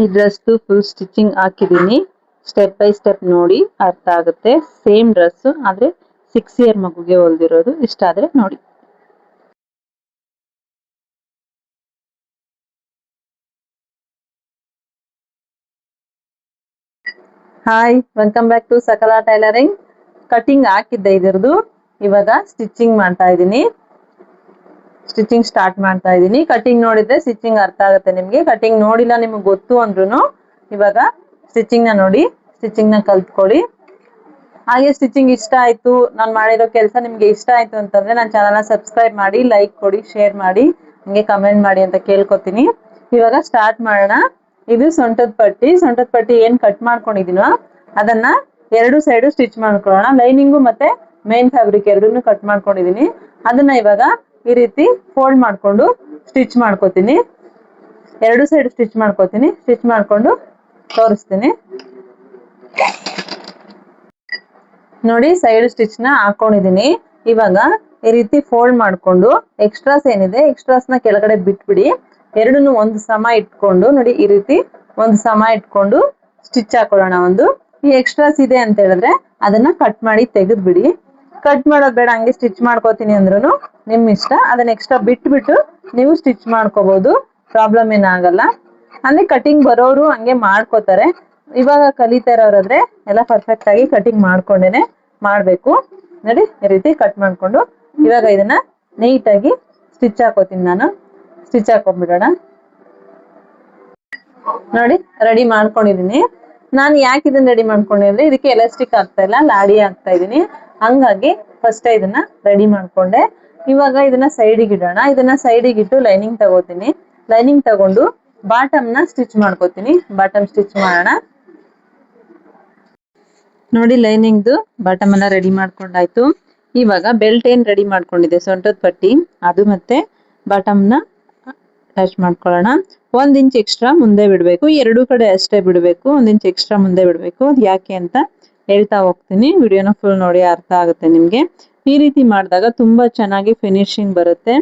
ಈ dress full stitching ಹಾಕಿದೀನಿ. Step by step ನೋಡಿ ಅರ್ಥ ಆಗುತ್ತೆ. ಸೇಮ್ ಡ್ರೆಸ್ ಆದ್ರೆ 6 ಇಯರ್ ಮಗುಗೆ ಹೊಲ್ದಿರೋದು. ಇಷ್ಟ ಆದ್ರೆ ನೋಡಿ. Hi, welcome back to Sakala tailoring. Cutting ಹಾಕಿದ್ದೆ ಇದ್ರದ್ದು. ಇವಾಗ ಸ್ಟಿಚಿಂಗ್ ಮಾಡ್ತಾ ಇದ್ದೀನಿ. ಸ್ಟಿಚಿಂಗ್ ಸ್ಟಾರ್ಟ್ ಮಾಡ್ತಾ ಇದ್ದೀನಿ. ಕಟಿಂಗ್ ನೋಡಿದ್ರೆ ಸ್ಟಿಚಿಂಗ್ ಅರ್ಥ ಆಗುತ್ತೆ ನಿಮ್ಗೆ. ಕಟಿಂಗ್ ನೋಡಿಲ್ಲ ನಿಮ್ಗೆ ಗೊತ್ತು ಅಂದ್ರೂ ಇವಾಗ ಸ್ಟಿಚಿಂಗ್ ನ ನೋಡಿ, ಸ್ಟಿಚಿಂಗ್ ನ ಕಲ್ತ್ಕೊಳ್ಳಿ. ಹಾಗೆ ಸ್ಟಿಚಿಂಗ್ ಇಷ್ಟ ಆಯ್ತು, ನಾನು ಮಾಡಿರೋ ಕೆಲಸ ನಿಮ್ಗೆ ಇಷ್ಟ ಆಯ್ತು ಅಂತಂದ್ರೆ ನನ್ನ ಚಾನಲ್ ನ ಸಬ್ಸ್ಕ್ರೈಬ್ ಮಾಡಿ, ಲೈಕ್ ಕೊಡಿ, ಶೇರ್ ಮಾಡಿ, ಹಂಗೆ ಕಮೆಂಟ್ ಮಾಡಿ ಅಂತ ಕೇಳ್ಕೊತೀನಿ. ಇವಾಗ ಸ್ಟಾರ್ಟ್ ಮಾಡೋಣ. ಇದು ಸೊಂಟದ ಪಟ್ಟಿ ಏನ್ ಕಟ್ ಮಾಡ್ಕೊಂಡಿದೀನೋ ಅದನ್ನ ಎರಡು ಸೈಡ್ ಸ್ಟಿಚ್ ಮಾಡ್ಕೊಳ್ಳೋಣ. ಲೈನಿಂಗು ಮತ್ತೆ ಮೇನ್ ಫ್ಯಾಬ್ರಿಕ್ ಎರಡನ್ನೂ ಕಟ್ ಮಾಡ್ಕೊಂಡಿದೀನಿ. ಅದನ್ನ ಇವಾಗ ಈ ರೀತಿ ಫೋಲ್ಡ್ ಮಾಡ್ಕೊಂಡು ಸ್ಟಿಚ್ ಮಾಡ್ಕೋತೀನಿ. ಎರಡು ಸೈಡ್ ಸ್ಟಿಚ್ ಮಾಡ್ಕೋತೀನಿ. ಸ್ಟಿಚ್ ಮಾಡ್ಕೊಂಡು ತೋರಿಸ್ತೀನಿ ನೋಡಿ. ಸೈಡ್ ಸ್ಟಿಚ್ ನ ಹಾಕೊಂಡಿದೀನಿ. ಇವಾಗ ಈ ರೀತಿ ಫೋಲ್ಡ್ ಮಾಡ್ಕೊಂಡು ಎಕ್ಸ್ಟ್ರಾಸ್ ಏನಿದೆ ಎಕ್ಸ್ಟ್ರಾಸ್ ನ ಕೆಳಗಡೆ ಬಿಟ್ಬಿಡಿ. ಎರಡನ್ನು ಒಂದು ಸಮ ಇಟ್ಕೊಂಡು ನೋಡಿ, ಈ ರೀತಿ ಒಂದು ಸಮ ಇಟ್ಕೊಂಡು ಸ್ಟಿಚ್ ಹಾಕೊಳ್ಳೋಣ. ಈ ಎಕ್ಸ್ಟ್ರಾಸ್ ಇದೆ ಅಂತ ಹೇಳಿದ್ರೆ ಅದನ್ನ ಕಟ್ ಮಾಡಿ ತೆಗೆದ್ಬಿಡಿ. ಕಟ್ ಮಾಡೋದು ಬೇಡ, ಹಂಗೆ ಸ್ಟಿಚ್ ಮಾಡ್ಕೋತೀನಿ ಅಂದ್ರೂ ನಿಮ್ ಇಷ್ಟ. ಅದನ್ನ ಎಕ್ಸ್ಟ್ರಾ ಬಿಟ್ಬಿಟ್ಟು ನೀವು ಸ್ಟಿಚ್ ಮಾಡ್ಕೋಬಹುದು, ಪ್ರಾಬ್ಲಮ್ ಏನಾಗಲ್ಲ. ಅಂದ್ರೆ ಕಟಿಂಗ್ ಬರೋರು ಹಂಗೆ ಮಾಡ್ಕೋತಾರೆ. ಇವಾಗ ಕಲಿತಾ ಇರೋರಾದ್ರೆ ಎಲ್ಲ ಪರ್ಫೆಕ್ಟ್ ಆಗಿ ಕಟಿಂಗ್ ಮಾಡ್ಕೊಂಡೇನೆ ಮಾಡ್ಬೇಕು. ನೋಡಿ, ಈ ರೀತಿ ಕಟ್ ಮಾಡ್ಕೊಂಡು ಇವಾಗ ಇದನ್ನ ನೀಟಾಗಿ ಸ್ಟಿಚ್ ಹಾಕೋತೀನಿ. ನಾನು ಸ್ಟಿಚ್ ಹಾಕೊಂಡ್ಬಿಡೋಣ. ನೋಡಿ, ರೆಡಿ ಮಾಡ್ಕೊಂಡಿದೀನಿ. ನಾನು ಯಾಕೆ ಇದನ್ನ ರೆಡಿ ಮಾಡ್ಕೊಂಡಿದ್ರೆ ಇದಕ್ಕೆ ಎಲಾಸ್ಟಿಕ್ ಆಗ್ತಾ ಇಲ್ಲ, ಲಾಡಿ ಆಗ್ತಾ ಇದೀನಿ. ಹಂಗಾಗಿ ಫಸ್ಟ್ ಇದನ್ನ ರೆಡಿ ಮಾಡ್ಕೊಂಡೆ. ಇವಾಗ ಇದನ್ನ ಸೈಡಿಗೆ ಇಡೋಣ. ಇದನ್ನ ಸೈಡಿಗೆ ಇಟ್ಟು ಲೈನಿಂಗ್ ತಗೋತೀನಿ. ಲೈನಿಂಗ್ ತಗೊಂಡು ಬಾಟಮ್ ನ ಸ್ಟಿಚ್ ಮಾಡ್ಕೋತೀನಿ. ಬಾಟಮ್ ಸ್ಟಿಚ್ ಮಾಡೋಣ. ನೋಡಿ, ಲೈನಿಂಗ್ದು ಬಾಟಮ್ ಅನ್ನ ರೆಡಿ ಮಾಡ್ಕೊಂಡಾಯ್ತು. ಇವಾಗ ಬೆಲ್ಟ್ ಏನ್ ರೆಡಿ ಮಾಡ್ಕೊಂಡಿದೆ ಸೊಂಟದ ಪಟ್ಟಿ ಅದು ಮತ್ತೆ ಬಾಟಮ್ ನ ಅಟ್ಯಾಚ್ ಮಾಡ್ಕೊಳ್ಳೋಣ. 1 ಇಂಚ್ ಎಕ್ಸ್ಟ್ರಾ ಮುಂದೆ ಬಿಡ್ಬೇಕು. ಎರಡು ಕಡೆ ಅಷ್ಟೇ ಬಿಡ್ಬೇಕು. 1 ಇಂಚ್ ಎಕ್ಸ್ಟ್ರಾ ಮುಂದೆ ಬಿಡ್ಬೇಕು. ಅದು ಯಾಕೆ ಅಂತ ಹೇಳ್ತಾ ಹೋಗ್ತೀನಿ. ವಿಡಿಯೋನ ಫುಲ್ ನೋಡಿ, ಅರ್ಥ ಆಗುತ್ತೆ ನಿಮ್ಗೆ. ಈ ರೀತಿ ಮಾಡಿದಾಗ ತುಂಬಾ ಚೆನ್ನಾಗಿ ಫಿನಿಶಿಂಗ್ ಬರುತ್ತೆ.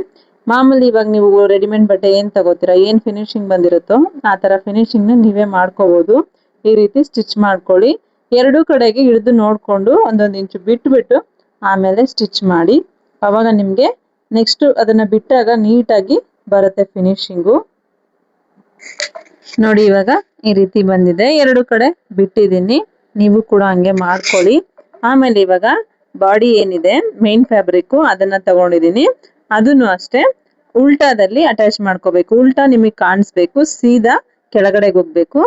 ಮಾಮೂಲಿ ಇವಾಗ ನೀವು ರೆಡಿಮೇಡ್ ಬಟ್ಟೆ ಏನ್ ತಗೋತೀರಾ, ಏನ್ ಫಿನಿಶಿಂಗ್ ಬಂದಿರುತ್ತೋ ಆ ತರ ಫಿನಿಶಿಂಗ್ ನ ನೀವೇ ಮಾಡ್ಕೋಬಹುದು. ಈ ರೀತಿ ಸ್ಟಿಚ್ ಮಾಡ್ಕೊಳ್ಳಿ. ಎರಡು ಕಡೆಗೆ ಹಿಡಿದು ನೋಡ್ಕೊಂಡು 1 ಇಂಚ್ ಬಿಟ್ಟು ಆಮೇಲೆ ಸ್ಟಿಚ್ ಮಾಡಿ. ಅವಾಗ ನಿಮ್ಗೆ ನೆಕ್ಸ್ಟ್ ಅದನ್ನ ಬಿಟ್ಟಾಗ ನೀಟಾಗಿ ಬರುತ್ತೆ ಫಿನಿಶಿಂಗು. ನೋಡಿ, ಇವಾಗ ಈ ರೀತಿ ಬಂದಿದೆ. ಎರಡು ಕಡೆ ಬಿಟ್ಟಿದ್ದೀನಿ. ನೀವು ಕೂಡ ಹಂಗೆ ಮಾಡ್ಕೊಳ್ಳಿ. ಆಮೇಲೆ ಇವಾಗ ಬಾಡಿ ಏನಿದೆ ಮೇನ್ ಫ್ಯಾಬ್ರಿಕ್ ಅದನ್ನ ತಗೊಂಡಿದೀನಿ. ಅದನ್ನು ಅಷ್ಟೇ ಉಲ್ಟಾದಲ್ಲಿ ಅಟ್ಯಾಚ್ ಮಾಡ್ಕೋಬೇಕು. ಉಲ್ಟಾ ನಿಮಗೆ ಕಾಣಿಸ್ಬೇಕು, ಸೀದಾ ಕೆಳಗಡೆಗೆ ಹೋಗ್ಬೇಕು.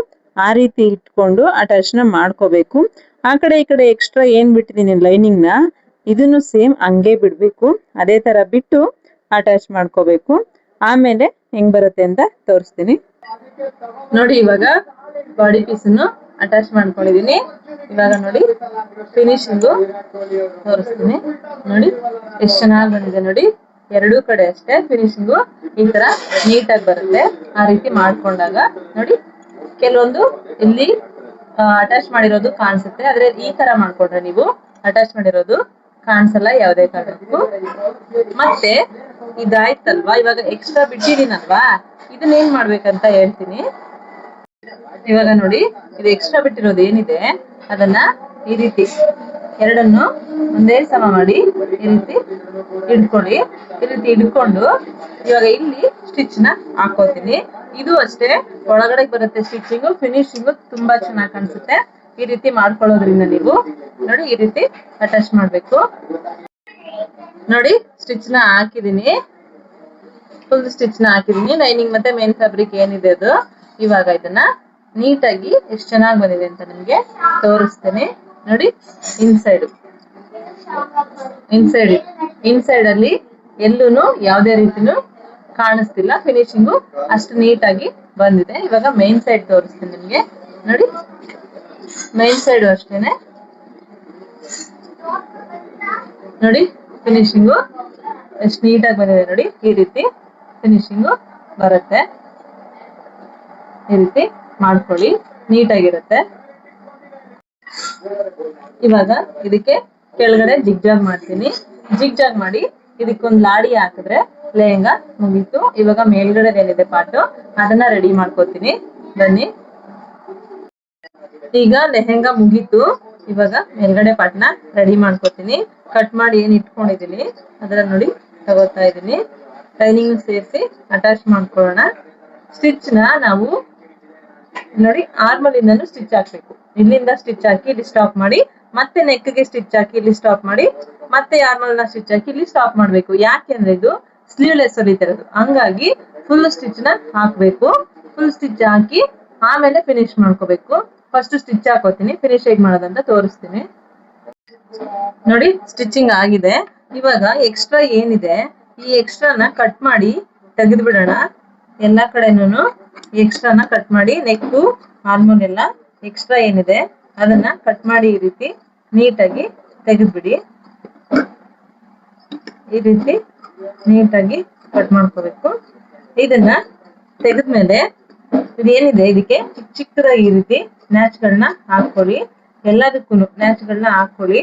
ಆ ರೀತಿ ಇಟ್ಕೊಂಡು ಅಟ್ಯಾಚ್ ನ ಮಾಡ್ಕೋಬೇಕು. ಆ ಕಡೆ ಈ ಕಡೆ ಎಕ್ಸ್ಟ್ರಾ ಏನ್ ಬಿಟ್ಟಿದೀನಿ ಲೈನಿಂಗ್ ನ, ಇದನ್ನು ಸೇಮ್ ಹಂಗೆ ಬಿಡ್ಬೇಕು. ಅದೇ ತರ ಬಿಟ್ಟು ಅಟ್ಯಾಚ್ ಮಾಡ್ಕೋಬೇಕು. ಆಮೇಲೆ ಹೆಂಗ್ ಬರುತ್ತೆ ಅಂತ ತೋರಿಸ್ತೀನಿ ನೋಡಿ. ಇವಾಗ ಬಾಡಿ ಪೀಸ್ ಅನ್ನು ಅಟ್ಯಾಚ್ ಮಾಡ್ಕೊಂಡಿದೀನಿ. ಇವಾಗ ನೋಡಿ ಫಿನಿಶಿಂಗು ತೋರಿಸ್ತೀನಿ. ನೋಡಿ ಎಷ್ಟು ಚೆನ್ನಾಗಿ ಬಂದಿದೆ. ನೋಡಿ, ಎರಡೂ ಕಡೆ ಅಷ್ಟೇ ಫಿನಿಶಿಂಗು ಈ ತರ ನೀಟಾಗಿ ಬರುತ್ತೆ. ಆ ರೀತಿ ಮಾಡ್ಕೊಂಡಾಗ ನೋಡಿ, ಕೆಲವೊಂದು ಇಲ್ಲಿ ಅಟ್ಯಾಚ್ ಮಾಡಿರೋದು ಕಾಣಿಸುತ್ತೆ. ಆದ್ರೆ ಈ ತರ ಮಾಡ್ಕೊಂಡ್ರೆ ನೀವು ಅಟ್ಯಾಚ್ ಮಾಡಿರೋದು ಕಾಣಿಸಲ್ಲ ಯಾವುದೇ ಕಾರಣಕ್ಕೂ. ಮತ್ತೆ ಇದಾಯ್ತಲ್ವಾ, ಇವಾಗ ಎಕ್ಸ್ಟ್ರಾ ಬಿಟ್ಟಿದೀನಲ್ವಾ, ಇದನ್ನ ಏನ್ ಮಾಡ್ಬೇಕಂತ ಹೇಳ್ತೀನಿ. ಇವಾಗ ನೋಡಿ, ಇದು ಎಕ್ಸ್ಟ್ರಾ ಬಿಟ್ಟಿರೋದು ಏನಿದೆ ಅದನ್ನ ಈ ರೀತಿ ಎರಡನ್ನು ಒಂದೇ ಸಮ ಮಾಡಿ ಈ ರೀತಿ ಹಿಡ್ಕೊಳ್ಳಿ. ಈ ರೀತಿ ಹಿಡ್ಕೊಂಡು ಇವಾಗ ಇಲ್ಲಿ ಸ್ಟಿಚ್ ನ ಹಾಕೋತೀನಿ. ಇದು ಅಷ್ಟೇ ಒಳಗಡೆ ಬರುತ್ತೆ ಸ್ಟಿಚಿಂಗು. ಫಿನಿಶಿಂಗು ತುಂಬಾ ಚೆನ್ನಾಗಿ ಕಾಣಿಸುತ್ತೆ. ಈ ರೀತಿ ಮಾಡ್ಕೊಳ್ಳೋದ್ರಿಂದ ನೀವು ನೋಡಿ ಈ ರೀತಿ ಅಟ್ಯಾಚ್ ಮಾಡ್ಬೇಕು. ನೋಡಿ, ಸ್ಟಿಚ್ ನ ಹಾಕಿದೀನಿ. ಫುಲ್ ಸ್ಟಿಚ್ ನ ಹಾಕಿದೀನಿ. ಲೈನಿಂಗ್ ಮತ್ತೆ ಮೇನ್ ಫ್ಯಾಬ್ರಿಕ್ ಏನಿದೆ ಅದು. ಇವಾಗ ಇದನ್ನ ನೀಟಾಗಿ ಎಷ್ಟು ಚೆನ್ನಾಗಿ ಬಂದಿದೆ ಅಂತ ನಿಮ್ಗೆ ತೋರಿಸ್ತೇನೆ ನೋಡಿ. ಇನ್ಸೈಡ್ ಅಲ್ಲಿ ಎಲ್ಲೂ ಯಾವುದೇ ರೀತಿನೂ ಕಾಣಿಸ್ತಿಲ್ಲ. ಫಿನಿಶಿಂಗು ಅಷ್ಟು ನೀಟಾಗಿ ಬಂದಿದೆ. ಇವಾಗ ಮೈನ್ ಸೈಡ್ ತೋರಿಸ್ತೀನಿ ನಿಮ್ಗೆ ನೋಡಿ. ಮೈನ್ ಸೈಡ್ ಅಷ್ಟೇನೆ ನೋಡಿ, ಫಿನಿಶಿಂಗು ಎಷ್ಟು ನೀಟಾಗಿ ಬಂದಿದೆ ನೋಡಿ. ಈ ರೀತಿ ಫಿನಿಶಿಂಗು ಬರುತ್ತೆ. ಈ ರೀತಿ ಮಾಡ್ಕೊಳ್ಳಿ, ನೀಟಾಗಿರುತ್ತೆ. ಇವಾಗ ಇದಕ್ಕೆ ಕೆಳಗಡೆ ಜಿಗ್ಜಾಗ್ ಮಾಡ್ತೀನಿ. ಜಿಗ್ಜಾಗ್ ಮಾಡಿ ಇದಕ್ಕೊಂದು ಲಾಡಿ ಹಾಕಿದ್ರೆ ಲೆಹಂಗಾ ಮುಗೀತು. ಇವಾಗ ಮೇಲ್ಗಡೆ ಏನಿದೆ ಪಾರ್ಟ್ ಅದನ್ನ ರೆಡಿ ಮಾಡ್ಕೋತೀನಿ. ಬನ್ನಿ ಈಗ ಲೆಹೆಂಗಾ ಮುಗೀತು. ಇವಾಗ ಮೇಲ್ಗಡೆ ಪಾಟ್ನ ರೆಡಿ ಮಾಡ್ಕೊತೀನಿ. ಕಟ್ ಮಾಡಿ ಏನ್ ಇಟ್ಕೊಂಡಿದೀನಿ ಅದನ್ನ ನೋಡಿ ತಗೋತಾ ಇದೀನಿ. ಲೈನಿಂಗ್ ಸೇರಿಸಿ ಅಟ್ಯಾಚ್ ಮಾಡ್ಕೊಳ್ಳೋಣ. ಸ್ಟಿಚ್ ನ ನಾವು ನೋಡಿ ಆರ್ಮಲ್ ಇಂದನು ಸ್ಟಿಚ್ ಹಾಕ್ಬೇಕು. ಇಲ್ಲಿಂದ ಸ್ಟಿಚ್ ಹಾಕಿ ಇಲ್ಲಿ ಸ್ಟಾಪ್ ಮಾಡಿ, ಮತ್ತೆ ನೆಕ್ ಗೆ ಸ್ಟಿಚ್ ಹಾಕಿ ಇಲ್ಲಿ ಸ್ಟಾಪ್ ಮಾಡಿ, ಮತ್ತೆ ಆರ್ಮಲ್ ನ ಸ್ಟಿಚ್ ಹಾಕಿ ಇಲ್ಲಿ ಸ್ಟಾಪ್ ಮಾಡ್ಬೇಕು. ಯಾಕೆಂದ್ರೆ ಇದು ಸ್ಲೀವ್ಲೆಸ್ ಹೊಲಿತಿರೋದು, ಹಂಗಾಗಿ ಫುಲ್ ಸ್ಟಿಚ್ ನ ಹಾಕ್ಬೇಕು. ಫುಲ್ ಸ್ಟಿಚ್ ಹಾಕಿ ಆಮೇಲೆ ಫಿನಿಶ್ ಮಾಡ್ಕೋಬೇಕು. ಫಸ್ಟ್ ಸ್ಟಿಚ್ ಹಾಕೋತೀನಿ, ಫಿನಿಶ್ ಹೇಗ್ ಮಾಡೋದಂತ ತೋರಿಸ್ತೀನಿ. ನೋಡಿ ಸ್ಟಿಚಿಂಗ್ ಆಗಿದೆ. ಇವಾಗ ಎಕ್ಸ್ಟ್ರಾ ಏನಿದೆ ಈ ಎಕ್ಸ್ಟ್ರಾನ ಕಟ್ ಮಾಡಿ ತೆಗೆದು ಬಿಡೋಣ. ಎಲ್ಲಾ ಕಡೆನೂ ಎಕ್ಸ್ಟ್ರಾನ ಕಟ್ ಮಾಡಿ, ನೆಕ್ಕು ಆರ್ಮೋಲ್ ಎಲ್ಲ ಎಕ್ಸ್ಟ್ರಾ ಏನಿದೆ ಅದನ್ನ ಕಟ್ ಮಾಡಿ ಈ ರೀತಿ ನೀಟಾಗಿ ತೆಗೆದ್ಬಿಡಿ. ಈ ರೀತಿ ನೀಟಾಗಿ ಕಟ್ ಮಾಡ್ಕೋಬೇಕು. ಇದನ್ನ ತೆಗೆದ್ಮೇಲೆ ಇದೇನಿದೆ ಇದಕ್ಕೆ ಚಿಕ್ಕ ಚಿಕ್ಕದಾಗಿ ಈ ರೀತಿ ನ್ಯಾಚ್ಗಳನ್ನ ಹಾಕೊಳ್ಳಿ. ಎಲ್ಲದಕ್ಕೂ ನ್ಯಾಚ್ಗಳನ್ನ ಹಾಕೊಳ್ಳಿ.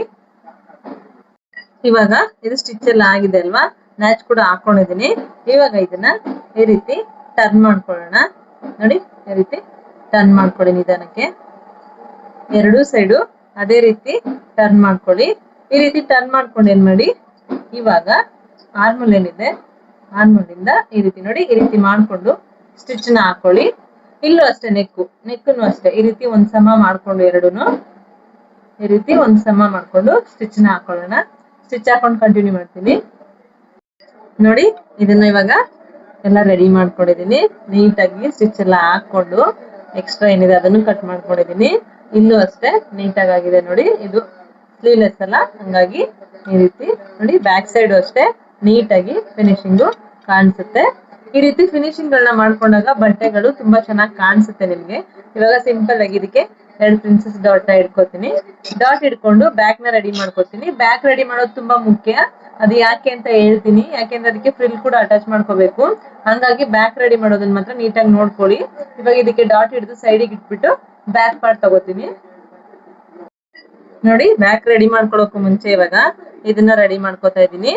ಇವಾಗ ಇದು ಸ್ಟಿಚ್ ಎಲ್ಲ ಆಗಿದೆ ಅಲ್ವಾ, ನ್ಯಾಚ್ ಕೂಡ ಹಾಕೊಂಡಿದೀನಿ. ಇವಾಗ ಇದನ್ನ ಈ ರೀತಿ ಟರ್ನ್ ಮಾಡ್ಕೊಳ್ಳೋಣ. ನೋಡಿ ಈ ರೀತಿ ಟರ್ನ್ ಮಾಡ್ಕೊಳ್ಳಿ ನಿಧಾನಕ್ಕೆ. ಎರಡೂ ಸೈಡು ಅದೇ ರೀತಿ ಟರ್ನ್ ಮಾಡ್ಕೊಳ್ಳಿ. ಈ ರೀತಿ ಟರ್ನ್ ಮಾಡ್ಕೊಂಡು ಏನ್ ಮಾಡಿ, ಇವಾಗ ಆರ್ಮಲ್ ಏನಿದೆ ಆರ್ಮಲ್ ಇಂದ ಈ ರೀತಿ ನೋಡಿ ಈ ರೀತಿ ಮಾಡ್ಕೊಂಡು ಸ್ಟಿಚ್ ನ ಹಾಕೊಳ್ಳಿ. ಇಲ್ಲೂ ಅಷ್ಟೇ ನೆಕ್ಕನ್ನು ಅಷ್ಟೇ ಈ ರೀತಿ ಒಂದ್ ಸಮ ಮಾಡ್ಕೊಂಡು ಎರಡೂನು ಈ ರೀತಿ ಒಂದ್ ಸಮ ಮಾಡ್ಕೊಂಡು ಸ್ಟಿಚ್ ನ ಹಾಕೊಳ್ಳೋಣ. ಸ್ಟಿಚ್ ಹಾಕೊಂಡು ಕಂಟಿನ್ಯೂ ಮಾಡ್ತೀನಿ. ನೋಡಿ ಇದನ್ನ ಇವಾಗ ಎಲ್ಲ ರೆಡಿ ಮಾಡ್ಕೊಂಡಿದೀನಿ. ನೀಟಾಗಿ ಸ್ಟಿಚ್ ಎಲ್ಲ ಹಾಕೊಂಡು ಎಕ್ಸ್ಟ್ರಾ ಏನಿದೆ ಅದನ್ನು ಕಟ್ ಮಾಡ್ಕೊಂಡಿದೀನಿ. ಇಲ್ಲೂ ಅಷ್ಟೇ ನೀಟಾಗಿ ಆಗಿದೆ ನೋಡಿ. ಇದು ಸ್ಲೀವ್ಲೆಸ್ ಅಲ್ಲ, ಹಂಗಾಗಿ ಈ ರೀತಿ ನೋಡಿ ಬ್ಯಾಕ್ ಸೈಡ್ ಅಷ್ಟೇ ನೀಟಾಗಿ ಫಿನಿಶಿಂಗು ಕಾಣಿಸುತ್ತೆ. ಈ ರೀತಿ ಫಿನಿಶಿಂಗ್ ಗಳನ್ನ ಮಾಡ್ಕೊಂಡಾಗ ಬಟ್ಟೆಗಳು ತುಂಬಾ ಚೆನ್ನಾಗಿ ಕಾಣಿಸುತ್ತೆ ನಿಮ್ಗೆ. ಇವಾಗ ಸಿಂಪಲ್ ಆಗಿ ಇದಕ್ಕೆ 2 ಪ್ರಿನ್ಸೆಸ್ ಡಾಟ್ ನ ಇಟ್ಕೋತೀನಿ. ಡಾಟ್ ಇಟ್ಕೊಂಡು ಬ್ಯಾಕ್ ನ ರೆಡಿ ಮಾಡ್ಕೋತೀನಿ. ಬ್ಯಾಕ್ ರೆಡಿ ಮಾಡೋದು ತುಂಬಾ ಮುಖ್ಯ. ಅದು ಯಾಕೆ ಅಂತ ಹೇಳ್ತೀನಿ. ಯಾಕೆಂದ್ರೆ ಅದಕ್ಕೆ ಫ್ರಿಲ್ ಕೂಡ ಅಟ್ಯಾಚ್ ಮಾಡ್ಕೋಬೇಕು. ಹಂಗಾಗಿ ಬ್ಯಾಕ್ ರೆಡಿ ಮಾಡೋದನ್ನ ಮಾತ್ರ ನೀಟಾಗಿ ನೋಡ್ಕೊಳ್ಳಿ. ಇವಾಗ ಇದಕ್ಕೆ ಡಾಟ್ ಹಿಡಿದು ಸೈಡಿಗೆ ಇಟ್ಬಿಟ್ಟು ಬ್ಯಾಕ್ ಪಾರ್ಟ್ ತಗೋತೀನಿ. ನೋಡಿ ಬ್ಯಾಕ್ ರೆಡಿ ಮಾಡ್ಕೊಳಕ್ಕೂ ಮುಂಚೆ ಇವಾಗ ಇದನ್ನ ರೆಡಿ ಮಾಡ್ಕೋತಾ ಇದೀನಿ.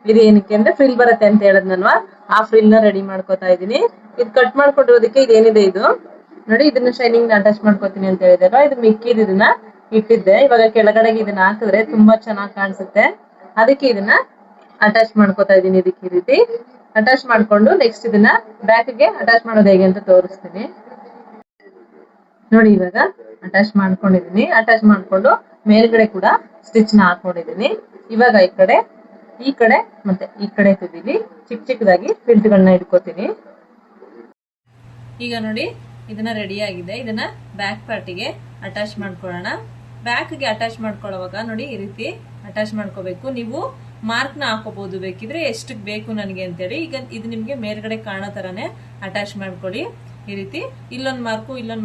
ಇದು ಏನಕ್ಕೆ ಅಂದ್ರೆ ಫ್ರಿಲ್ ಬರುತ್ತೆ ಅಂತ ಹೇಳದ್ನಲ್ವಾ, ಆ ಫ್ರಿಲ್ ನ ರೆಡಿ ಮಾಡ್ಕೋತಾ ಇದೀನಿ. ಇದು ಕಟ್ ಮಾಡ್ಕೊಂಡಿರೋದಕ್ಕೆ ಇದೇನಿದೆ ಇದು ನೋಡಿ, ಇದನ್ನ ಶೈನಿಂಗ್ ಅಟ್ಯಾಚ್ ಮಾಡ್ಕೋತೀನಿ ಅಂತ ಹೇಳಿದಲ್ವಾ, ಇದು ಮಿಕ್ಕಿದ ಇದನ್ನ ಇಟ್ಟಿದ್ದೆ. ಇವಾಗ ಕೆಳಗಡೆಗೆ ಇದನ್ನ ಹಾಕಿದ್ರೆ ತುಂಬಾ ಚೆನ್ನಾಗಿ ಕಾಣಿಸುತ್ತೆ. ಅದಕ್ಕೆ ಇದನ್ನ ಅಟ್ಯಾಚ್ ಮಾಡ್ಕೋತಾ ಇದೀನಿ. ಇದಕ್ಕೆ ಈ ರೀತಿ ಅಟ್ಯಾಚ್ ಮಾಡ್ಕೊಂಡು ನೆಕ್ಸ್ಟ್ ಇದನ್ನ ಬ್ಯಾಕ್ ಗೆ ಅಟ್ಯಾಚ್ ಮಾಡೋದು ಹೇಗೆ ಅಂತ ತೋರಿಸ್ತೀನಿ. ನೋಡಿ ಇವಾಗ ಅಟ್ಯಾಚ್ ಮಾಡ್ಕೊಂಡಿದೀನಿ. ಅಟ್ಯಾಚ್ ಮಾಡ್ಕೊಂಡು ಮೇಲ್ಗಡೆ ಕೂಡ ಸ್ಟಿಚ್ ನ ಹಾಕೊಂಡಿದೀನಿ. ಇವಾಗ ಈ ಕಡೆ ಮತ್ತೆ ಈ ಕಡೆ ತುದಿಲಿ ಚಿಕ್ಕ ಚಿಕ್ಕದಾಗಿ ಫಿಲ್ಟ್ ಗಳನ್ನ ಇಟ್ಕೋತೀನಿ. ಈಗ ನೋಡಿ ಇದನ್ನ ರೆಡಿ ಆಗಿದೆ. ಇದನ್ನ ಬ್ಯಾಕ್ ಪಾರ್ಟಿಗೆ ಅಟ್ಯಾಚ್ ಮಾಡ್ಕೊಳ್ಳೋಣ. ಬ್ಯಾಕ್ ಗೆ ಅಟ್ಯಾಚ್ ಮಾಡ್ಕೊಳ್ಳುವಾಗ ನೋಡಿ ಈ ರೀತಿ ಅಟ್ಯಾಚ್ ಮಾಡ್ಕೋಬೇಕು. ನೀವು ಮಾರ್ಕ್ ನ ಹಾಕೋಬಹುದು ಬೇಕಿದ್ರೆ, ಎಷ್ಟಕ್ಕೆ ಬೇಕು ನನಗೆ ಅಂತೇಳಿ. ಈಗ ಇದು ನಿಮ್ಗೆ ಮೇಲ್ಗಡೆ ಕಾಣೋ ತರಾನೇ ಅಟ್ಯಾಚ್ ಮಾಡ್ಕೊಳ್ಳಿ. ಈ ರೀತಿ ಇಲ್ಲೊಂದ್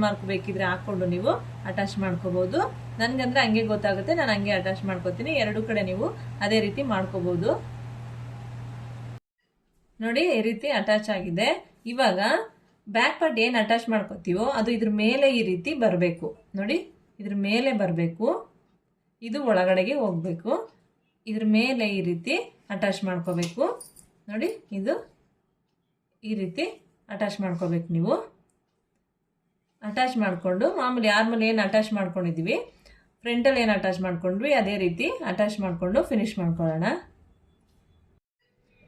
ಮಾರ್ಕ್ ಬೇಕಿದ್ರೆ ಹಾಕೊಂಡು ನೀವು ಅಟ್ಯಾಚ್ ಮಾಡ್ಕೋಬಹುದು. ನನ್ಗಂದ್ರೆ ಹಂಗೆ ಗೊತ್ತಾಗುತ್ತೆ, ನಾನು ಹಂಗೆ ಅಟ್ಯಾಚ್ ಮಾಡ್ಕೋತೀನಿ. ಎರಡು ಕಡೆ ನೀವು ಅದೇ ರೀತಿ ಮಾಡ್ಕೋಬಹುದು. ನೋಡಿ ಈ ರೀತಿ ಅಟ್ಯಾಚ್ ಆಗಿದೆ. ಇವಾಗ ಬ್ಯಾಕ್ ಪಾರ್ಟ್ ಏನ್ ಅಟ್ಯಾಚ್ ಮಾಡ್ಕೋತೀವೋ ಅದು ಇದ್ರ ಮೇಲೆ ಈ ರೀತಿ ಬರಬೇಕು. ನೋಡಿ ಇದ್ರ ಮೇಲೆ ಬರಬೇಕು. ಇದು ಒಳಗಡೆಗೆ ಹೋಗ್ಬೇಕು. ಇದ್ರ ಮೇಲೆ ಈ ರೀತಿ ಅಟ್ಯಾಚ್ ಮಾಡ್ಕೋಬೇಕು. ನೋಡಿ ಇದು ಈ ರೀತಿ ಅಟ್ಯಾಚ್ ಮಾಡ್ಕೋಬೇಕು. ನೀವು ಅಟ್ಯಾಚ್ ಮಾಡ್ಕೊಂಡು ಮಾಮೂಲಿ ಆರ್ಮಲ್ ಏನು ಅಟ್ಯಾಚ್ ಮಾಡ್ಕೊಂಡಿದೀವಿ, ಫ್ರಂಟಲ್ಲಿ ಏನು ಅಟ್ಯಾಚ್ ಮಾಡ್ಕೊಂಡ್ವಿ ಅದೇ ರೀತಿ ಅಟ್ಯಾಚ್ ಮಾಡ್ಕೊಂಡು ಫಿನಿಶ್ ಮಾಡ್ಕೊಳ್ಳೋಣ.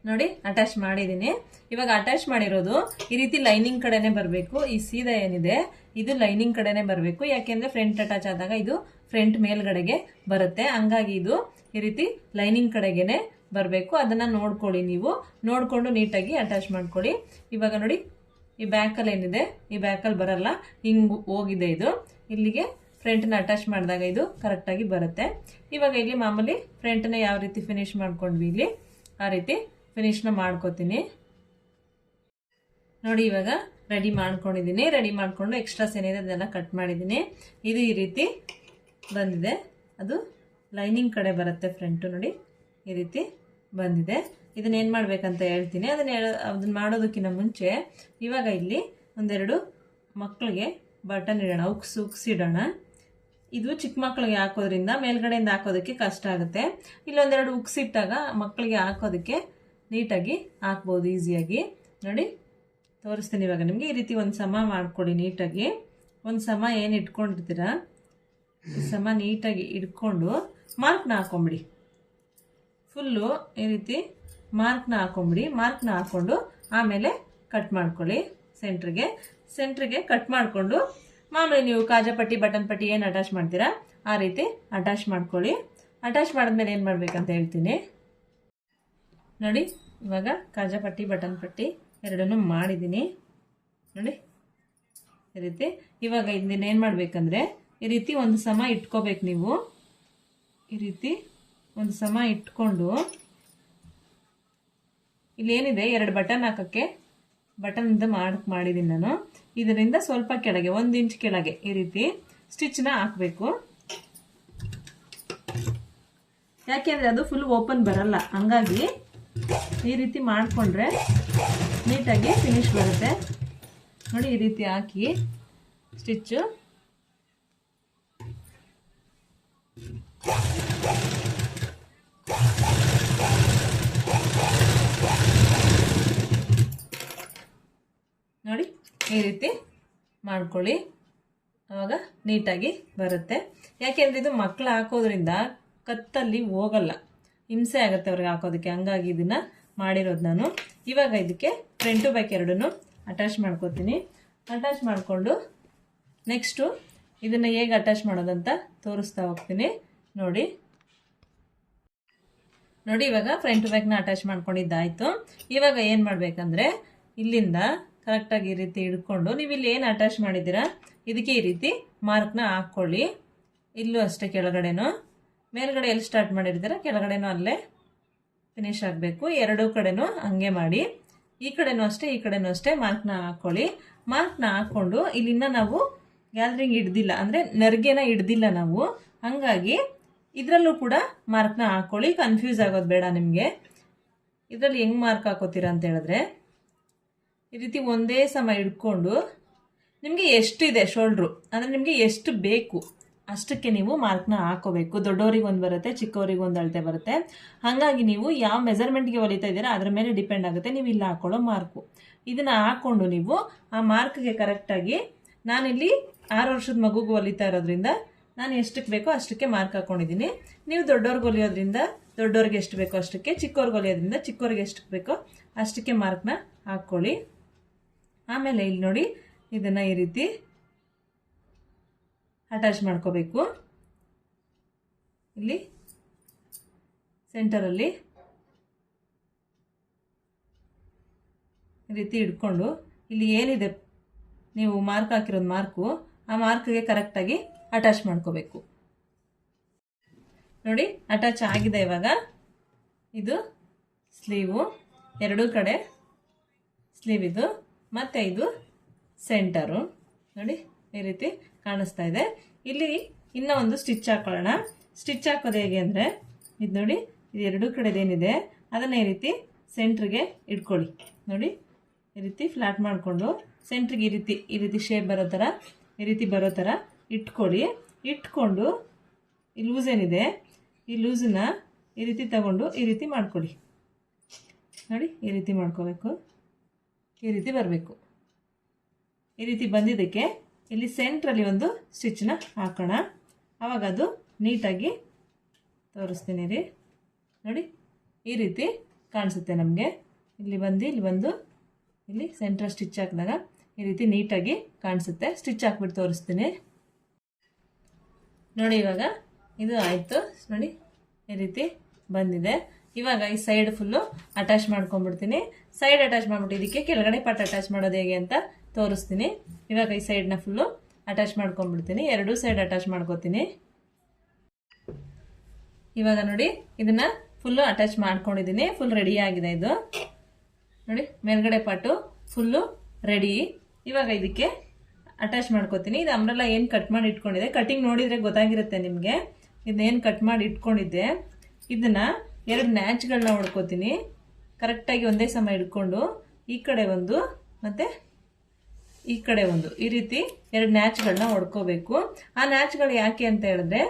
ನೋಡಿ ಅಟ್ಯಾಚ್ ಮಾಡಿದೀನಿ. ಇವಾಗ ಅಟ್ಯಾಚ್ ಮಾಡಿರೋದು ಈ ರೀತಿ ಲೈನಿಂಗ್ ಕಡೆನೆ ಬರಬೇಕು. ಈ ಸೀದಾ ಏನಿದೆ ಇದು ಲೈನಿಂಗ್ ಕಡೆನೆ ಬರಬೇಕು. ಯಾಕೆಂದ್ರೆ ಫ್ರಂಟ್ ಅಟ್ಯಾಚ್ ಆದಾಗ ಇದು ಫ್ರಂಟ್ ಮೇಲ್ಗಡೆಗೆ ಬರುತ್ತೆ. ಹಂಗಾಗಿ ಇದು ಈ ರೀತಿ ಲೈನಿಂಗ್ ಕಡೆಗೆನೆ ಬರಬೇಕು. ಅದನ್ನ ನೋಡ್ಕೊಳ್ಳಿ. ನೀವು ನೋಡ್ಕೊಂಡು ನೀಟಾಗಿ ಅಟ್ಯಾಚ್ ಮಾಡ್ಕೊಳ್ಳಿ. ಇವಾಗ ನೋಡಿ ಈ ಬ್ಯಾಕಲ್ಲಿ ಏನಿದೆ ಈ ಬ್ಯಾಕಲ್ಲಿ ಬರಲ್ಲ, ಹಿಂಗ್ ಹೋಗಿದೆ. ಇದು ಇಲ್ಲಿಗೆ ಫ್ರಂಟ್ನ ಅಟ್ಯಾಚ್ ಮಾಡಿದಾಗ ಇದು ಕರೆಕ್ಟ್ ಆಗಿ ಬರುತ್ತೆ. ಇವಾಗ ಇಲ್ಲಿ ಮಾಮೂಲಿ ಫ್ರಂಟ್ನ ಯಾವ ರೀತಿ ಫಿನಿಶ್ ಮಾಡ್ಕೊಂಡ್ವಿ ಇಲ್ಲಿ ಆ ರೀತಿ ಫಿನಿಶ್ನ ಮಾಡ್ಕೋತೀನಿ. ನೋಡಿ ಇವಾಗ ರೆಡಿ ಮಾಡ್ಕೊಂಡಿದ್ದೀನಿ. ರೆಡಿ ಮಾಡ್ಕೊಂಡು ಎಕ್ಸ್ಟ್ರಾಸ್ ಏನಿದೆ ಅದೆಲ್ಲ ಕಟ್ ಮಾಡಿದ್ದೀನಿ. ಇದು ಈ ರೀತಿ ಬಂದಿದೆ. ಅದು ಲೈನಿಂಗ್ ಕಡೆ ಬರುತ್ತೆ ಫ್ರಂಟ್. ನೋಡಿ ಈ ರೀತಿ ಬಂದಿದೆ. ಇದನ್ನ ಏನು ಮಾಡ್ಬೇಕಂತ ಹೇಳ್ತೀನಿ. ಅದನ್ನ ಮಾಡೋದಕ್ಕಿಂತ ಮುಂಚೆ ಇವಾಗ ಇಲ್ಲಿ ಒಂದೆರಡು ಮಕ್ಕಳಿಗೆ ಬಟನ್ ಇಡೋಣ, ಉಕ್ಸಿಡೋಣ. ಇದು ಚಿಕ್ಕ ಮಕ್ಕಳಿಗೆ ಹಾಕೋದ್ರಿಂದ ಮೇಲ್ಗಡೆಯಿಂದ ಹಾಕೋದಕ್ಕೆ ಕಷ್ಟ ಆಗುತ್ತೆ. ಇಲ್ಲೊಂದೆರಡು ಉಕ್ಸಿಟ್ಟಾಗ ಮಕ್ಕಳಿಗೆ ಹಾಕೋದಕ್ಕೆ ನೀಟಾಗಿ ಹಾಕ್ಬೋದು ಈಸಿಯಾಗಿ. ನೋಡಿ ತೋರಿಸ್ತೀನಿ ಇವಾಗ ನಿಮಗೆ. ಈ ರೀತಿ ಒಂದು ಸಮ ಮಾಡ್ಕೊಡಿ ನೀಟಾಗಿ. ಒಂದು ಸಮ ಏನು ಇಟ್ಕೊಂಡಿರ್ತೀರ ಸಮ ನೀಟಾಗಿ ಇಟ್ಕೊಂಡು ಮಾರ್ಕ್ನ ಹಾಕೊಂಬಿಡಿ. ಫುಲ್ಲು ಈ ರೀತಿ ಮಾರ್ಕ್ನ ಹಾಕೊಂಬಿಡಿ. ಮಾರ್ಕ್ನ ಹಾಕ್ಕೊಂಡು ಆಮೇಲೆ ಕಟ್ ಮಾಡ್ಕೊಳ್ಳಿ. ಸೆಂಟ್ರಿಗೆ ಕಟ್ ಮಾಡಿಕೊಂಡು ಮಾಮೂಲಿ ನೀವು ಕಾಜಾ ಪಟ್ಟಿ ಬಟನ್ ಪಟ್ಟಿ ಏನು ಅಟ್ಯಾಚ್ ಮಾಡ್ತೀರಾ ಆ ರೀತಿ ಅಟ್ಯಾಚ್ ಮಾಡ್ಕೊಳ್ಳಿ. ಅಟ್ಯಾಚ್ ಮಾಡಿದ್ಮೇಲೆ ಏನು ಮಾಡ್ಬೇಕಂತ ಹೇಳ್ತೀನಿ ನೋಡಿ. ಇವಾಗ ಕಾಜಾ ಪಟ್ಟಿ ಬಟನ್ ಪಟ್ಟಿ ಎರಡನ್ನೂ ಮಾಡಿದ್ದೀನಿ ನೋಡಿ ಈ ರೀತಿ. ಇವಾಗ ಇದನ್ನ ಏನು ಮಾಡಬೇಕಂದ್ರೆ ಈ ರೀತಿ ಒಂದು ಸಮ ಇಟ್ಕೋಬೇಕು ನೀವು. ಈ ರೀತಿ ಒಂದು ಸಮ ಇಟ್ಕೊಂಡು ಇಲ್ಲೇನಿದೆ 2 ಬಟನ್ ಹಾಕೋಕ್ಕೆ ಬಟನ್ ಅಂತ ಮಾಡಿದ್ದೀನಿ ನಾನು. ಇದರಿಂದ ಸ್ವಲ್ಪ ಕೆಳಗೆ 1 ಇಂಚ್ ಕೆಳಗೆ ಈ ರೀತಿ ಸ್ಟಿಚ್ನ ಹಾಕಬೇಕು. ಯಾಕೆಂದರೆ ಅದು ಫುಲ್ ಓಪನ್ ಬರಲ್ಲ, ಹಂಗಾಗಿ ಈ ರೀತಿ ಮಾಡಿಕೊಂಡ್ರೆ ನೀಟಾಗಿ ಫಿನಿಶ್ ಬರುತ್ತೆ ನೋಡಿ. ಈ ರೀತಿ ಹಾಕಿ ಸ್ಟಿಚ್ಚು ನೋಡಿ ಈ ರೀತಿ ಮಾಡ್ಕೊಳ್ಳಿ. ಆವಾಗ ನೀಟಾಗಿ ಬರುತ್ತೆ. ಯಾಕೆಂದರೆ ಇದು ಮಕ್ಕಳು ಹಾಕೋದ್ರಿಂದ ಕತ್ತಲ್ಲಿ ಹೋಗಲ್ಲ, ಹಿಂಸೆ ಆಗುತ್ತೆ ಅವ್ರಿಗೆ ಹಾಕೋದಕ್ಕೆ, ಹಂಗಾಗಿ ಇದನ್ನು ಮಾಡಿರೋದು ನಾನು. ಇವಾಗ ಇದಕ್ಕೆ ಫ್ರಂಟ್ ಟು ಬ್ಯಾಕ್ ಎರಡನ್ನೂ ಅಟ್ಯಾಚ್ ಮಾಡ್ಕೋತೀನಿ. ಅಟ್ಯಾಚ್ ಮಾಡಿಕೊಂಡು ನೆಕ್ಸ್ಟು ಇದನ್ನು ಹೇಗೆ ಅಟ್ಯಾಚ್ ಮಾಡೋದಂತ ತೋರಿಸ್ತಾ ಹೋಗ್ತೀನಿ ನೋಡಿ. ಇವಾಗ ಫ್ರಂಟ್ ಟು ಬ್ಯಾಕ್ನ ಅಟ್ಯಾಚ್ ಮಾಡ್ಕೊಂಡಿದ್ದಾಯಿತು. ಇವಾಗ ಏನು ಮಾಡಬೇಕಂದ್ರೆ ಇಲ್ಲಿಂದ ಕರೆಕ್ಟಾಗಿ ಈ ರೀತಿ ಹಿಡ್ಕೊಂಡು ನೀವು ಇಲ್ಲಿ ಏನು ಅಟ್ಯಾಚ್ ಮಾಡಿದ್ದೀರಾ ಇದಕ್ಕೆ ಈ ರೀತಿ ಮಾರ್ಕ್ನ ಹಾಕ್ಕೊಳ್ಳಿ. ಇಲ್ಲೂ ಅಷ್ಟೇ ಕೆಳಗಡೆನೂ ಮೇಲ್ಗಡೆ ಎಲ್ಲಿ ಸ್ಟಾರ್ಟ್ ಮಾಡಿರ್ತೀರ ಕೆಳಗಡೆನೂ ಅಲ್ಲೇ ಫಿನಿಶ್ ಆಗಬೇಕು. ಎರಡೂ ಕಡೆನೂ ಹಂಗೆ ಮಾಡಿ. ಈ ಕಡೆನೂ ಅಷ್ಟೇ ಮಾರ್ಕ್ನ ಹಾಕ್ಕೊಳ್ಳಿ. ಮಾರ್ಕ್ನ ಹಾಕ್ಕೊಂಡು ಇಲ್ಲಿಂದ ನಾವು ಗ್ಯಾಲರಿಂಗ್ ಹಿಡ್ದಿಲ್ಲ, ಅಂದರೆ ನೆರಿಗೆನ ಹಿಡ್ದಿಲ್ಲ ನಾವು, ಹಂಗಾಗಿ ಇದರಲ್ಲೂ ಕೂಡ ಮಾರ್ಕ್ನ ಹಾಕ್ಕೊಳ್ಳಿ. ಕನ್ಫ್ಯೂಸ್ ಆಗೋದು ಬೇಡ ನಿಮಗೆ. ಇದರಲ್ಲಿ ಹೆಂಗೆ ಮಾರ್ಕ್ ಹಾಕೋತೀರಾ ಅಂತ ಹೇಳಿದ್ರೆ ಈ ರೀತಿ ಒಂದೇ ಸಮ ಹಿಡ್ಕೊಂಡು ನಿಮಗೆ ಎಷ್ಟಿದೆ ಶೋಲ್ಡ್ರು, ಅಂದರೆ ನಿಮಗೆ ಎಷ್ಟು ಬೇಕು ಅಷ್ಟಕ್ಕೆ ನೀವು ಮಾರ್ಕ್ನ ಹಾಕೋಬೇಕು. ದೊಡ್ಡವರಿಗೆ ಒಂದು ಬರುತ್ತೆ, ಚಿಕ್ಕವರಿಗೆ ಒಂದು ಅಳತೆ ಬರುತ್ತೆ. ಹಾಗಾಗಿ ನೀವು ಯಾವ ಮೆಜರ್ಮೆಂಟ್ಗೆ ಹೊಲಿತಾ ಇದ್ದೀರಾ ಅದ್ರ ಮೇಲೆ ಡಿಪೆಂಡ್ ಆಗುತ್ತೆ ನೀವು ಇಲ್ಲಿ ಹಾಕೊಳ್ಳೋ ಮಾರ್ಕು. ಇದನ್ನು ಹಾಕ್ಕೊಂಡು ನೀವು ಆ ಮಾರ್ಕ್ಗೆ ಕರೆಕ್ಟಾಗಿ, ನಾನಿಲ್ಲಿ 6 ವರ್ಷದ ಮಗುಗೆ ಹೊಲಿತಾ ಇರೋದ್ರಿಂದ ನಾನು ಎಷ್ಟಕ್ಕೆ ಬೇಕೋ ಅಷ್ಟಕ್ಕೆ ಮಾರ್ಕ್ ಹಾಕ್ಕೊಂಡಿದ್ದೀನಿ. ನೀವು ದೊಡ್ಡವ್ರಿಗೆ ಹೊಲಿಯೋದ್ರಿಂದ ದೊಡ್ಡವ್ರಿಗೆ ಎಷ್ಟು ಬೇಕೋ ಅಷ್ಟಕ್ಕೆ, ಚಿಕ್ಕವ್ರಿಗೆ ಹೊಲಿಯೋದ್ರಿಂದ ಚಿಕ್ಕವ್ರಿಗೆ ಎಷ್ಟಕ್ಕೆ ಬೇಕೋ ಅಷ್ಟಕ್ಕೆ ಮಾರ್ಕ್ನ ಹಾಕ್ಕೊಳ್ಳಿ. ಆಮೇಲೆ ಇಲ್ಲಿ ನೋಡಿ ಇದನ್ನು ಈ ರೀತಿ ಅಟ್ಯಾಚ್ ಮಾಡ್ಕೋಬೇಕು. ಇಲ್ಲಿ ಸೆಂಟರಲ್ಲಿ ಈ ರೀತಿ ಹಿಡ್ಕೊಂಡು ಇಲ್ಲಿ ಏನಿದೆ ನೀವು ಮಾರ್ಕ್ ಹಾಕಿರೋದು ಮಾರ್ಕು, ಆ ಮಾರ್ಕ್ಗೆ ಕರೆಕ್ಟಾಗಿ ಅಟ್ಯಾಚ್ ಮಾಡ್ಕೋಬೇಕು ನೋಡಿ. ಅಟ್ಯಾಚ್ ಆಗಿದೆ. ಇವಾಗ ಇದು ಸ್ಲೀವು, ಎರಡೂ ಕಡೆ ಸ್ಲೀವ್ ಇದು, ಮತ್ತು ಇದು ಸೆಂಟರು ನೋಡಿ ಈ ರೀತಿ ಕಾಣಿಸ್ತಾ ಇದೆ. ಇಲ್ಲಿ ಇನ್ನೂ ಒಂದು ಸ್ಟಿಚ್ ಹಾಕೊಳ್ಳೋಣ. ಸ್ಟಿಚ್ ಹಾಕೋದು ಹೇಗೆ ಅಂದರೆ ಇದು ನೋಡಿ, ಇದು ಎರಡೂ ಕಡೆದೇನಿದೆ ಅದನ್ನು ಈ ರೀತಿ ಸೆಂಟ್ರಿಗೆ ಇಟ್ಕೊಳ್ಳಿ ನೋಡಿ. ಈ ರೀತಿ ಫ್ಲಾಟ್ ಮಾಡಿಕೊಂಡು ಸೆಂಟ್ರಿಗೆ ಈ ರೀತಿ ಶೇಪ್ ಬರೋ ಥರ ಇಟ್ಕೊಳ್ಳಿ. ಇಟ್ಕೊಂಡು ಈ ಲೂಸ್ ಏನಿದೆ ಈ ಲೂಸನ್ನ ಈ ರೀತಿ ತಗೊಂಡು ಈ ರೀತಿ ಮಾಡ್ಕೊಳ್ಳಿ ನೋಡಿ. ಈ ರೀತಿ ಮಾಡ್ಕೋಬೇಕು, ಈ ರೀತಿ ಬರಬೇಕು. ಈ ರೀತಿ ಬಂದಿದ್ದಕ್ಕೆ ಇಲ್ಲಿ ಸೆಂಟ್ರಲ್ಲಿ ಒಂದು ಸ್ಟಿಚ್ನ ಹಾಕೋಣ. ಆವಾಗ ಅದು ನೀಟಾಗಿ ತೋರಿಸ್ತೀನಿ ರೀ ನೋಡಿ. ಈ ರೀತಿ ಕಾಣಿಸುತ್ತೆ ನಮಗೆ. ಇಲ್ಲಿ ಬಂದು ಇಲ್ಲಿ ಸೆಂಟ್ರಲ್ ಸ್ಟಿಚ್ ಹಾಕಿದಾಗ ಈ ರೀತಿ ನೀಟಾಗಿ ಕಾಣಿಸುತ್ತೆ. ಸ್ಟಿಚ್ ಹಾಕ್ಬಿಟ್ಟು ತೋರಿಸ್ತೀನಿ ನೋಡಿ. ಇವಾಗ ಇದು ಆಯಿತು ನೋಡಿ, ಈ ರೀತಿ ಬಂದಿದೆ. ಇವಾಗ ಈ ಸೈಡ್ ಫುಲ್ಲು ಅಟ್ಯಾಚ್ ಮಾಡ್ಕೊಂಡ್ಬಿಡ್ತೀನಿ. ಸೈಡ್ ಅಟ್ಯಾಚ್ ಮಾಡಿಬಿಟ್ಟು ಇದಕ್ಕೆ ಕೆಳಗಡೆ ಪಾರ್ಟ್ ಅಟ್ಯಾಚ್ ಮಾಡೋದು ಹೇಗೆ ಅಂತ ತೋರಿಸ್ತೀನಿ. ಇವಾಗ ಈ ಸೈಡ್ನ ಫುಲ್ಲು ಅಟ್ಯಾಚ್ ಮಾಡ್ಕೊಂಡ್ಬಿಡ್ತೀನಿ. ಎರಡೂ ಸೈಡ್ ಅಟ್ಯಾಚ್ ಮಾಡ್ಕೋತೀನಿ. ಇವಾಗ ನೋಡಿ ಇದನ್ನು ಫುಲ್ಲು ಅಟ್ಯಾಚ್ ಮಾಡ್ಕೊಂಡಿದ್ದೀನಿ. ಫುಲ್ ರೆಡಿ ಆಗಿದೆ ಇದು ನೋಡಿ. ಮೇಲ್ಗಡೆ ಪಾರ್ಟು ಫುಲ್ಲು ರೆಡಿ. ಇವಾಗ ಇದಕ್ಕೆ ಅಟ್ಯಾಚ್ ಮಾಡ್ಕೋತೀನಿ. ಇದು ಅಂಬ್ರೆಲ್ಲ ಏನು ಕಟ್ ಮಾಡಿ ಇಟ್ಕೊಂಡಿದೆ, ಕಟಿಂಗ್ ನೋಡಿದರೆ ಗೊತ್ತಾಗಿರುತ್ತೆ ನಿಮಗೆ. ಇದನ್ನೇನು ಕಟ್ ಮಾಡಿ ಇಟ್ಕೊಂಡಿದ್ದೆ ಇದನ್ನು 2 ನ್ಯಾಚ್ಗಳನ್ನ ಹೊಡ್ಕೋತೀನಿ. ಕರೆಕ್ಟಾಗಿ ಒಂದೇ ಸಮ ಹಿಡ್ಕೊಂಡು ಈ ಕಡೆ ಒಂದು ಮತ್ತು ಈ ಕಡೆ ಒಂದು, ಈ ರೀತಿ 2 ನ್ಯಾಚ್ಗಳನ್ನ ಹೊಡ್ಕೋಬೇಕು. ಆ ನ್ಯಾಚ್ಗಳು ಯಾಕೆ ಅಂತ ಹೇಳಿದ್ರೆ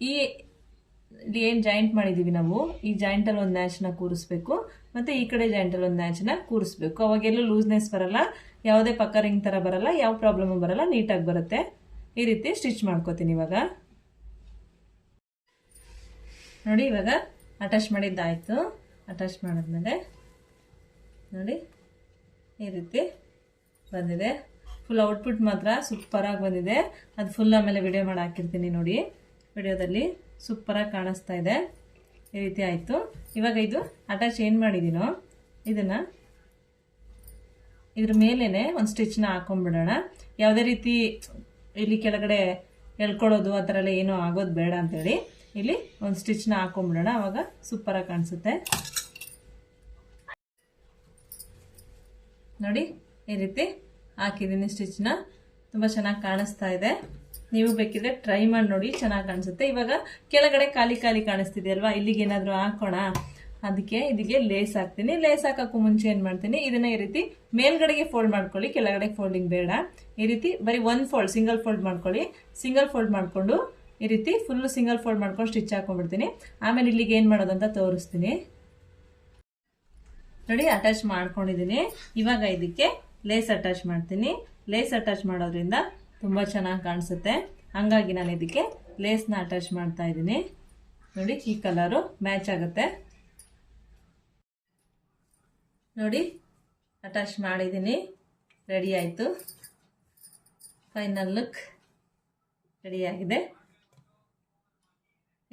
ಇಲ್ಲಿ ಏನು ಜಾಯಿಂಟ್ ಮಾಡಿದ್ದೀವಿ ನಾವು, ಈ ಜಾಯಿಂಟಲ್ಲಿ ಒಂದು ನ್ಯಾಚ್ನ ಕೂರಿಸ್ಬೇಕು ಮತ್ತು ಈ ಕಡೆ ಜಾಯಿಂಟಲ್ಲಿ ಒಂದು ನ್ಯಾಚ್ನ ಕೂರಿಸ್ಬೇಕು. ಅವಾಗೆಲ್ಲೂ ಲೂಸ್ನೆಸ್ ಬರಲ್ಲ, ಯಾವುದೇ ಪಕ್ಕ ರಿಂಗ್ ಥರ ಬರಲ್ಲ, ಯಾವ ಪ್ರಾಬ್ಲಮು ಬರಲ್ಲ, ನೀಟಾಗಿ ಬರುತ್ತೆ ಈ ರೀತಿ ಸ್ಟಿಚ್ ಮಾಡ್ಕೋತೀನಿ ಇವಾಗ ನೋಡಿ. ಇವಾಗ ಅಟ್ಯಾಚ್ ಮಾಡಿದ್ದಾಯಿತು. ಅಟ್ಯಾಚ್ ಮಾಡಿದ್ಮೇಲೆ ನೋಡಿ ಈ ರೀತಿ ಬಂದಿದೆ. ಫುಲ್ ಔಟ್ಪುಟ್ ಮಾತ್ರ ಸೂಪರಾಗಿ ಬಂದಿದೆ. ಅದು ಫುಲ್ ಆಮೇಲೆ ವಿಡಿಯೋ ಮಾಡಿ ಹಾಕಿರ್ತೀನಿ ನೋಡಿ. ವಿಡಿಯೋದಲ್ಲಿ ಸೂಪರಾಗಿ ಕಾಣಿಸ್ತಾ ಇದೆ. ಈ ರೀತಿ ಆಯಿತು. ಇವಾಗ ಇದು ಅಟ್ಯಾಚ್ ಏನು ಮಾಡಿದ್ದೀನೋ ಇದನ್ನು ಇದ್ರ ಮೇಲೇ ಒಂದು ಸ್ಟಿಚ್ನ ಹಾಕೊಂಡ್ಬಿಡೋಣ. ಯಾವುದೇ ರೀತಿ ಇಲ್ಲಿ ಕೆಳಗಡೆ ಎಳ್ಕೊಳ್ಳೋದು ಆ ಥರ ಎಲ್ಲ ಏನೂ ಆಗೋದು ಬೇಡ ಅಂತೇಳಿ ಇಲ್ಲಿ ಒಂದು ಸ್ಟಿಚ್ನ ಹಾಕೊಂಡ್ಬಿಡೋಣ. ಆವಾಗ ಸೂಪರಾಗಿ ಕಾಣಿಸುತ್ತೆ ನೋಡಿ. ಈ ರೀತಿ ಹಾಕಿದ್ದೀನಿ ಸ್ಟಿಚ್ನ. ತುಂಬ ಚೆನ್ನಾಗಿ ಕಾಣಿಸ್ತಾ ಇದೆ. ನೀವು ಬೇಕಿದ್ರೆ ಟ್ರೈ ಮಾಡಿ ನೋಡಿ, ಚೆನ್ನಾಗಿ ಕಾಣಿಸುತ್ತೆ. ಇವಾಗ ಕೆಳಗಡೆ ಖಾಲಿ ಖಾಲಿ ಕಾಣಿಸ್ತಿದೆಯಲ್ವಾ, ಇಲ್ಲಿಗೆ ಏನಾದರೂ ಹಾಕೋಣ. ಅದಕ್ಕೆ ಇದಕ್ಕೆ ಲೇಸ್ ಹಾಕ್ತೀನಿ. ಲೇಸ್ ಹಾಕೋಕ್ಕೂ ಮುಂಚೆ ಏನು ಮಾಡ್ತೀನಿ, ಇದನ್ನ ಈ ರೀತಿ ಮೇಲ್ಗಡೆಗೆ ಫೋಲ್ಡ್ ಮಾಡ್ಕೊಳ್ಳಿ, ಕೆಳಗಡೆ ಫೋಲ್ಡಿಂಗ್ ಬೇಡ. ಈ ರೀತಿ ಬರೀ ಒಂದು ಫೋಲ್ಡ್ ಸಿಂಗಲ್ ಫೋಲ್ಡ್ ಮಾಡ್ಕೊಳ್ಳಿ. ಸಿಂಗಲ್ ಫೋಲ್ಡ್ ಮಾಡಿಕೊಂಡು ಈ ರೀತಿ ಫುಲ್ಲು ಸಿಂಗಲ್ ಫೋಲ್ಡ್ ಮಾಡ್ಕೊಂಡು ಸ್ಟಿಚ್ ಹಾಕೊಂಡ್ಬಿಡ್ತೀನಿ. ಆಮೇಲೆ ಇಲ್ಲಿಗೆ ಏನು ಮಾಡೋದಂತ ತೋರಿಸ್ತೀನಿ ನೋಡಿ. ಅಟ್ಯಾಚ್ ಮಾಡ್ಕೊಂಡಿದ್ದೀನಿ. ಇವಾಗ ಇದಕ್ಕೆ ಲೇಸ್ ಅಟ್ಯಾಚ್ ಮಾಡ್ತೀನಿ. ಲೇಸ್ ಅಟ್ಯಾಚ್ ಮಾಡೋದ್ರಿಂದ ತುಂಬ ಚೆನ್ನಾಗಿ ಕಾಣಿಸುತ್ತೆ. ಹಾಗಾಗಿ ನಾನು ಇದಕ್ಕೆ ಲೇಸ್ನ ಅಟ್ಯಾಚ್ ಮಾಡ್ತಾ ಇದ್ದೀನಿ ನೋಡಿ. ಈ ಕಲರು ಮ್ಯಾಚ್ ಆಗುತ್ತೆ ನೋಡಿ. ಅಟ್ಯಾಚ್ ಮಾಡಿದ್ದೀನಿ. ರೆಡಿ ಆಯಿತು. ಫೈನಲ್ ಲುಕ್ ರೆಡಿಯಾಗಿದೆ.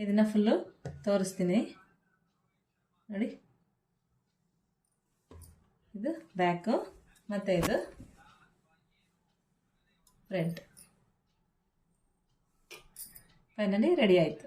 ಇದನ್ನು ಫುಲ್ಲು ತೋರಿಸ್ತೀನಿ ನೋಡಿ. ಇದು ಬ್ಯಾಕು ಮತ್ತು ಇದು ಫ್ರಂಟ್. ಫೈನಲಿ ರೆಡಿ ಆಯಿತು.